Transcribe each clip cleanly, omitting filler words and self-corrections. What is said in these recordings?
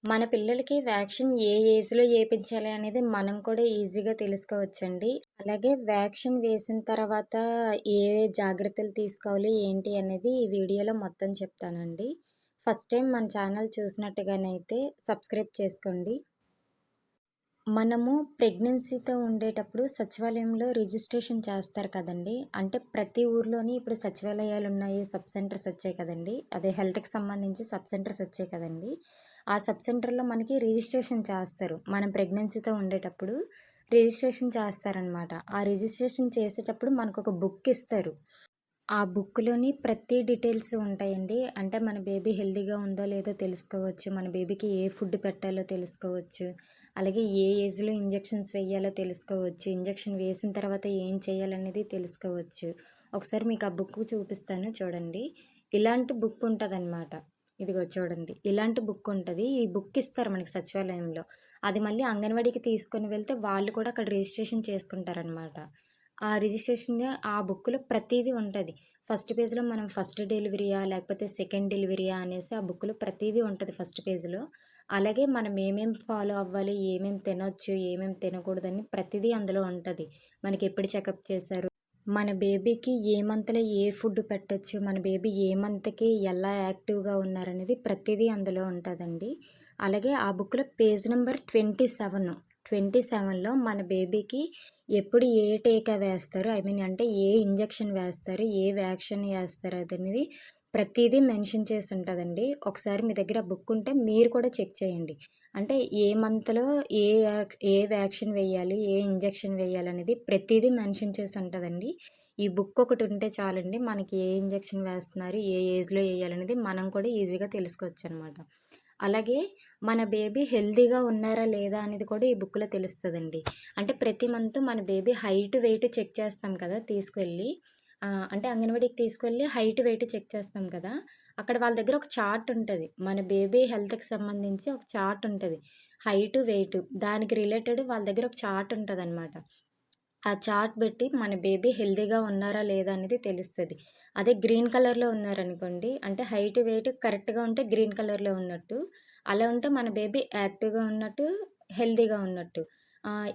మన పిల్లలకి వ్యాక్సిన్ ఏ ఏజ్‌లో ఏపించాలి అనేది మనం కూడా ఈజీగా తెలుసుకోవచ్చండి. అలాగే వ్యాక్సిన్ వేసిన తర్వాత ఏ జాగ్రత్తలు తీసుకోవాలి, ఏంటి అనేది ఈ వీడియోలో మొత్తం చెప్తానండి. ఫస్ట్ టైం మన ఛానల్ చూసినట్టుగానైతే సబ్స్క్రైబ్ చేసుకోండి. మనము ప్రెగ్నెన్సీతో ఉండేటప్పుడు సచివాలయంలో రిజిస్ట్రేషన్ చేస్తారు కదండీ! అంటే ప్రతి ఊర్లోని ఇప్పుడు సచివాలయాలున్నాయి, సబ్ సెంటర్స్ వచ్చాయి కదండీ! అదే హెల్త్‌కి సంబంధించి సబ్ సెంటర్స్ వచ్చాయి కదండీ! ఆ సబ్ సెంటర్‌లో మనకి రిజిస్ట్రేషన్ చేస్తారు. మనం ప్రెగ్నెన్సీతో ఉండేటప్పుడు రిజిస్ట్రేషన్ చేస్తారనమాట. ఆ రిజిస్ట్రేషన్ చేసేటప్పుడు మనకొక బుక్ ఇస్తారు. ఆ బుక్‌లోని ప్రతి డీటెయిల్స్ ఉంటాయండి. అంటే మన బేబీ హెల్తీగా ఉందో లేదో తెలుసుకోవచ్చు. మన బేబీకి ఏ ఫుడ్ పెట్టాలో తెలుసుకోవచ్చు. అలాగే ఏ ఏజ్‌లో ఇంజెక్షన్స్ వేయాలో తెలుసుకోవచ్చు. ఇంజెక్షన్ వేసిన తర్వాత ఏం చేయాలనేది తెలుసుకోవచ్చు. ఒకసారి మీకు ఆ బుక్ చూపిస్తాను చూడండి. ఇలాంటి బుక్ ఉంటదనమాట. ఇదిగో చూడండి. ఇలాంటి బుక్ ఉంటది. ఈ బుక్ ఇస్తారు మనకి సచివాలయంలో. అది మళ్ళీ అంగన్వాడీకి తీసుకొని వెళ్తే వాళ్ళు కూడా అక్కడ రిజిస్ట్రేషన్ చేసుకుంటారనమాట. ఆ రిజిస్ట్రేషన్ ఆ బుక్‌లో ప్రతీదీ ఉంటది. ఫస్ట్ పేజ్‌లో మనం ఫస్ట్ డెలివరీయా? లేకపోతే సెకండ్ డెలివరీయా? అనేసి ఆ బుక్‌లో ప్రతీదీ ఉంటది ఫస్ట్ పేజ్‌లో. అలాగే మనం ఫాలో అవ్వాలి, ఏమేం తినొచ్చు, ఏమేం తినకూడదని ప్రతీదీ అందులో ఉంటది. మనకెప్పుడు చెకప్ చేశారు, మన బేబీకి ఏ మంత్‌లో ఏ ఫుడ్ పెట్టొచ్చు, మన బేబీ ఏ మంత్‌కి ఎలా యాక్టివ్‌గా ఉన్నారనేది ప్రతీదీ అందులో ఉంటదండి. అలాగే ఆ బుక్‌లో పేజ్ నంబర్ 27, 27లో మన బేబీకి ఎప్పుడు ఏ టీకా వేస్తారు, ఐ మీన్ అంటే ఏ ఇంజెక్షన్ వేస్తారు, ఏ వ్యాక్సిన్ వేస్తారు అదనేది ప్రతీదీ మెన్షన్ చేసి ఉంటదండి. ఒకసారి మీ దగ్గర బుక్ ఉంటే మీరు కూడా చెక్ చేయండి. అంటే ఏ మంత్‌లో ఏ వ్యాక్సిన్ వేయాలి, ఏ ఇంజెక్షన్ వేయాలనేది ప్రతీదీ మెన్షన్ చేసి ఉంటదండి. ఈ బుక్ ఒకటి ఉంటే చాలండి మనకి ఏ ఇంజెక్షన్ వేస్తున్నారు, ఏ ఏజ్‌లో ఎయ్యాలనేది మనం కూడా ఈజీగా తెలుసుకోవచ్చనమాట. అలాగే మన బేబీ హెల్తీగా ఉన్నారా లేదా అనేది కూడా ఈ బుక్‌లో తెలుస్తదండి. అంటే ప్రతి మంత్ మన బేబీ హైట్, వెయిట్ చెక్ చేస్తాం కదా తీసుకెళ్ళి. అంటే అంగన్వాడీకి తీసుకెళ్ళి హైట్, వెయిట్ చెక్ చేస్తాం కదా! అక్కడ వాళ్ళ దగ్గర ఒక చార్ట్ ఉంటది. మన బేబీ హెల్త్‌కి సంబంధించి ఒక చార్ట్ ఉంటది. హైటు, వెయిటు దానికి రిలేటెడ్ వాళ్ళ దగ్గర ఒక చార్ట్ ఉంటదనమాట. ఆ చార్ట్ బెట్టి మన బేబీ హెల్తీగా ఉన్నారా లేదా అనేది తెలుస్తది. అదే గ్రీన్ కలర్‌లో ఉన్నారనుకోండి, అంటే హైట్, వెయిట్ కరెక్ట్‌గా ఉంటే గ్రీన్ కలర్‌లో ఉన్నట్టు. అలా ఉంటే మన బేబీ యాక్టివ్‌గా ఉన్నట్టు, హెల్తీగా ఉన్నట్టు.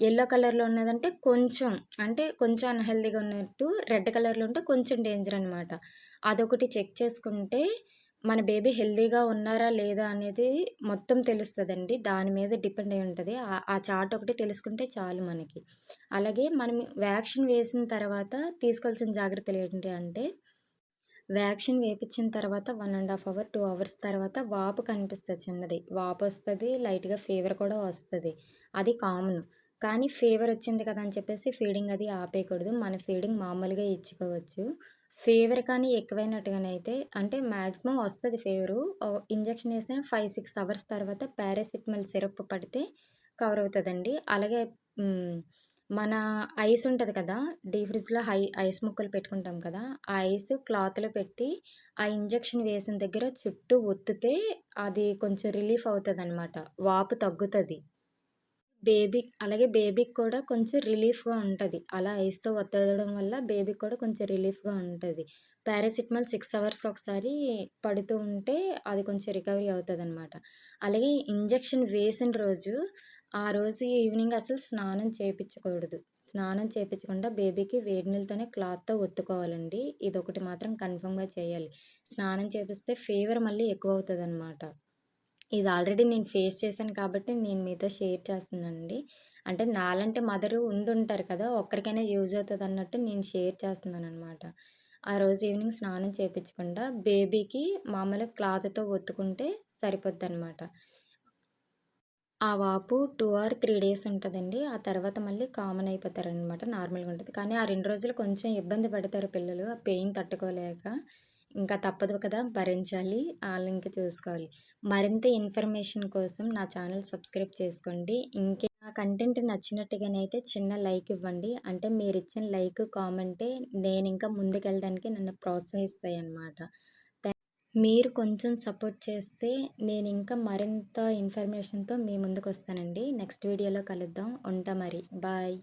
యెల్లో కలర్‌లో ఉన్నదంటే కొంచెం, అంటే కొంచెం అన్‌హెల్తీగా ఉన్నట్టు, రెడ్ కలర్‌లో ఉంటే కొంచెం డేంజర్ అనమాట. అదొకటి చెక్ చేసుకుంటే మన బేబీ హెల్తీగా ఉన్నారా లేదా అనేది మొత్తం తెలుస్తదండి. దాని మీద డిపెండ్ అయి ఉంటది. ఆ చార్ట్ ఒకటి తెలుసుకుంటే చాలు మనకి. అలాగే మనం వ్యాక్సిన్ వేసిన తర్వాత తీసుకోవాల్సిన జాగ్రత్తలేంటి అంటే, వ్యాక్సిన్ వేపిచ్చిన తర్వాత 1 ½ అవర్, 2 అవర్స్ తర్వాత వాపు కనిపిస్తది చిన్నది. వాపొస్తది, లైట్‌గా ఫీవర్ కూడా వస్తది. అది కామన్. కానీ ఫీవరొచ్చింది కదా అని చెప్పేసి ఫీడింగ్ అది ఆపేయకూడదు. మన ఫీడింగ్ మామూలుగా ఇచ్చుకోవచ్చు. ఫీవర్ కానీ ఎక్కువైనట్టుగానైతే అంటే మాక్సిమం వస్తది ఫీవరు. ఇంజెక్షన్ ఏసిన 5, 6 అవర్స్ తర్వాత పారాసిటమాల్ సిరప్ పడితే కవర్ అవుతదండి. అలాగే హ్మ్. మన ఐస్ ఉంటది కదా! ఫ్రిడ్జ్‌లో ఐస్ ముక్కలు పెట్టుకుంటాం కదా! ఆ ఐస్ క్లాత్‌లో పెట్టి, ఆ ఇంజెక్షన్ వేసిన దగ్గర చుట్టూ ఒత్తితే అది కొంచెం రిలీఫ్ అవుతదనమాట. వాపు తగ్గుతది. అలాగే బేబీకి కూడా కొంచెం రిలీఫ్‌గా ఉంటది. అలా ఐస్‌తో ఒత్తడం వల్ల బేబీకి కూడా కొంచెం రిలీఫ్‌గా ఉంటది. పారాసిటమాల్ 6 అవర్స్‌కి ఒకసారి పడుతూ ఉంటే అది కొంచెం రికవరీ అవుతదనమాట. అలాగే ఇంజెక్షన్ వేసిన రోజు, ఆ రోజు ఈవినింగ్ అసలు స్నానం చేపిచ్చకూడదు. స్నానం చేపిచ్చకుండా బేబీకి వేడి నీళ్ళతోనే క్లాత్‌తో ఒత్తుకోవాలండి. ఇదొకటి మాత్రం కన్ఫర్మ్‌గా చేయాలి. స్నానం చేపిస్తే ఫీవర్ మళ్ళీ ఎక్కువవుతదనమాట. ఇది ఆల్రెడీ నేను ఫేస్ చేశాను కాబట్టి నేను మీతో షేర్ చేస్తున్నానండి. అంటే నాలాంటి మదరు ఉండుంటారు కదా! ఒక్కరికైనా యూజ్ అవుతదన్నట్టు నేను షేర్ చేస్తున్నాననమాట. ఆ రోజు ఈవినింగ్ స్నానం చేపిచ్చకుండా బేబీకి మామూలుగా క్లాత్‌తో ఒత్తుకుంటే సరిపోద్దనమాట. ఆ వాపు 2 ఆర్ 3 డేస్ ఉంటదండి. ఆ తర్వాత మళ్ళీ కామన్ అయిపోతారనమాట. నార్మల్‌గా ఉంటది. కానీ ఆ 2 రోజులు కొంచెం ఇబ్బంది పడతారు పిల్లలు. ఆ పెయిన్ తట్టుకోలేక. ఇంకా తప్పదు కదా! భరించాలి. ఆళ్ళింక చూసుకోవాలి. మరింత ఇన్ఫర్మేషన్ కోసం నా ఛానల్ సబ్స్క్రైబ్ చేసుకోండి. నా కంటెంట్ నచ్చినట్టుగానైతే చిన్న లైక్ ఇవ్వండి. అంటే మీరిచ్చిన లైక్, కామెంటే నేనింకా ముందుకెళ్ళడానికి నన్ను ప్రోత్సహిస్తాయన్నమాట. మీరు కొంచెం సపోర్ట్ చేస్తే నేనింకా మరింత ఇన్ఫర్మేషన్‌తో మీ ముందుకొస్తానండి. నెక్స్ట్ వీడియోలో కలుద్దాం. ఉంటా మరి. బాయ్.